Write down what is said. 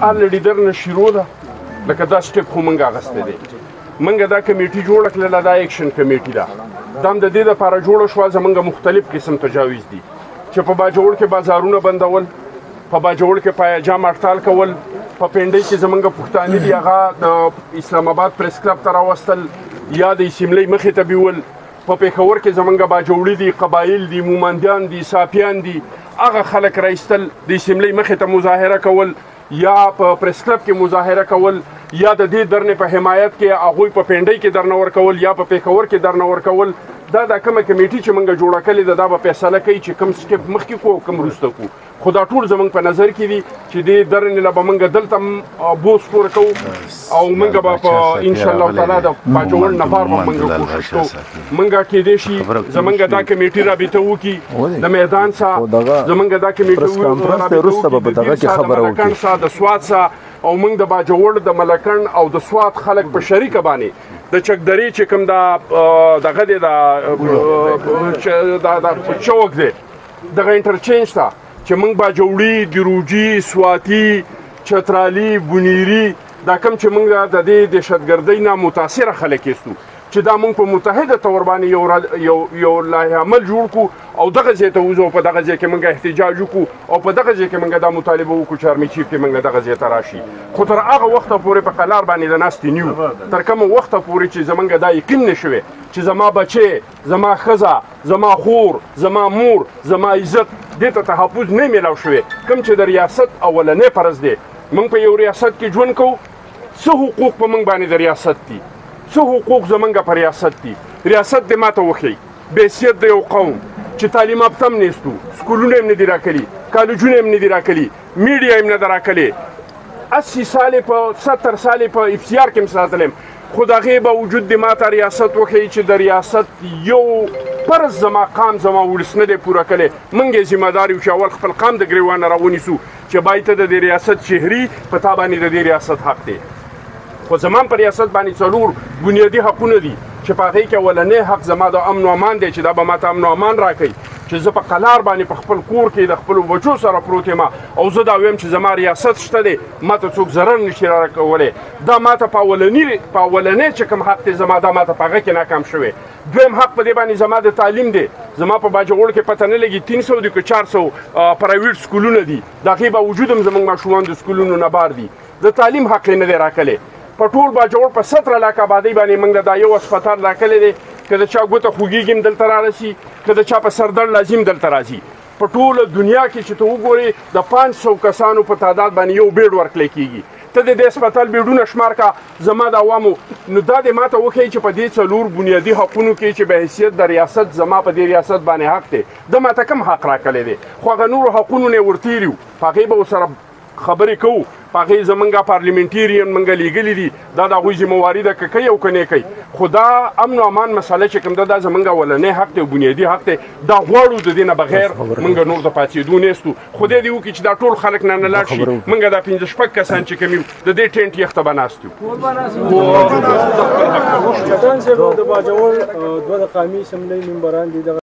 ال لیډر نه شروع ده لکه دا سټپ خو موږ اخیستی دی. موږ دا کمیټي جوړه کړله، دا ایکشن کمیټي ده. دا هم د دې دپاره جوړه شوه زموږ مختلف قسم تجاویز دي چې په باجوړ کې بازارونه بندول، په باجوړ کې پایجام اټکال کول، په پنډۍ کې زموږ پښتانه دي هغه د اسلام آباد پریس کلب ته راوستل یا د اسمبلۍ مخې ته بیول. په پېښور کې زموږ باجوړي دي، قبایل دي، مومندیان دي، صافیان دي، هغه خلک راایستل د اسمبلۍ مخې ته مظاهره کول یا په پریس کلب کې مظاهره کول یا د دې درنې په حمایت کې هغوی په پنډۍ کې درنه ورکول یا په پېښور کې درنه ورکول. دا د کومه کمیټي چې موږ جوړه کړې ده دا به فیصله کوي چې کوم سټپ مخکې کړو او کوم وروسته کړو. خو دا ټول زموږ په نظر کې دي چې دې درنې له به موږ دلته بوس پوره کوو او موږ به په انشاءالله تعالی د باجوړ نفار به موږ کوشش کوو. موږ کېدای شي زموږ دا کمیټي رابطه وکړي د میدان څخه، زموږ دا کمیټي څخه د سوات څخه او موږ د باجوړ د ملکن او د سوات خلک په شریکه باندې د چکدرې چې کوم دغه دی د چوک دی دغه انټرچینج ته چې موږ باجوړي، ګروجي، سواتي، چترالي، بونیري دا کوم چې موږ د دې دهشتګردۍ نه متاثره خلک یستو چې دا موږ په متحده طور باندې یو لایحه عمل جوړ کړو او دغه ځای ته وځو، په دغه ځای کې موږ احتجاج وکړو او په دغه ځای کې موږ دا مطالبه وکړو چې ارمي چیف کې موږ دغه ځای ته راشي. خو تر هغه وخته پورې په قلار باندې د ناستې نیو، تر کومه وخته پورې چې زموږ دا یقین نه شوی چې زما بچی، زما ښځه، زما خور، زما مور، زما عزت دې ته تحفظ نه میلاو شوی. کوم چې د ریاست اولنی فرض دی، موږ په یو ریاست کې ژوند کوو، څه حقوق په موږ باندې د ریاست دي، څه حقوق زمونږ په ریاست دي. ریاست دې ماته وښیي بحیثیت د یو قوم چې تعلیم یافته هم نیستو، سکولونه هم نه دي راکلي، کالجونه هم نه دي راکلي، میډیا هم نه ده راکلې، 80 سالې په 70 سالې په افسیار کې هم ساتلی یم. خو د هغې باوجود دې ماته ریاست وښیي چې د ریاست یو فرض زما قام زما ولس نه دی پوره کړی. موږ یې ذمه دار یو چې اول خپل قام د ګریوانه راونیسو چې باید ته د دې ریاست شهري په تا باندې د دې ریاست حق دی. خو زمان په ریاست باندې څلور بنیادي حقونه دي چې په هغې کې اولنی حق زما د امن و امان دی چې دا به ماته امن و امان راکوي چې زه په قلار باندې په خپل کور کې د خپلو بچو سره پروت یم او زه دا ویم چې زما ریاست شته دی، ماته څوک ضرر نشي راکولی. دا ماته په اولنی چې کوم حق دی زما دا ماته په هغه کې ناکام شوی. دویم حق په دې باندې زما د تعلیم دی. زما په باجوړ کې پته نه لګي 300 دي که 400 پرایویټ سکولونه دي، د هغې باوجود هم زموږ ماشومان د سکولونو نه بار دي. د تعلیم حق یې نه دی راکلی. په ټول باجوړ په 17 لاکه آبادۍ باندې موږ دا یو هسپتال راکلی دی، که د چا ګوته خوږېږي هم دلته رارسي، که د چا په سردرد لازم دلته راځي. په ټوله دنیا کې چې ته وګورې د 500 کسانو په تعداد باندې یو بیډ ورکلی کېږي. ته د دې هسپتال بیډونه شمار کا زما د عوامو. نو دا دې ماته وښیي چې په دې څلور بنیادي حقونو کې چې به حیثیت د ریاست زما په دې ریاست باندې حق دی، د ماته کوم حق راکلی دی. خو هغه نورو حقونو نه ورتېري وو، په هغې به ورسره خبرې کوو، په هغې زمونږ پارلیمنټیرین موږ لیږلي دي، دا د هغوی ذمهواري ده که کوي او که نه کوي. خو دا امن و امان مسله چې کوم ده دا زمونږ اولنی حق دی او بنیادي حق دی. دا غواړو د دې نه بغیر موږ نور د پاڅېدو نیستو. خدای دې وکړي چې دا ټول خلک نه لاړ شي. موږ دا 5-6 کسان چې کوم یو د دې ټینټ یخته به ناست یو. د باجوړ دوه د قومي اسمبلۍ ممبران دي.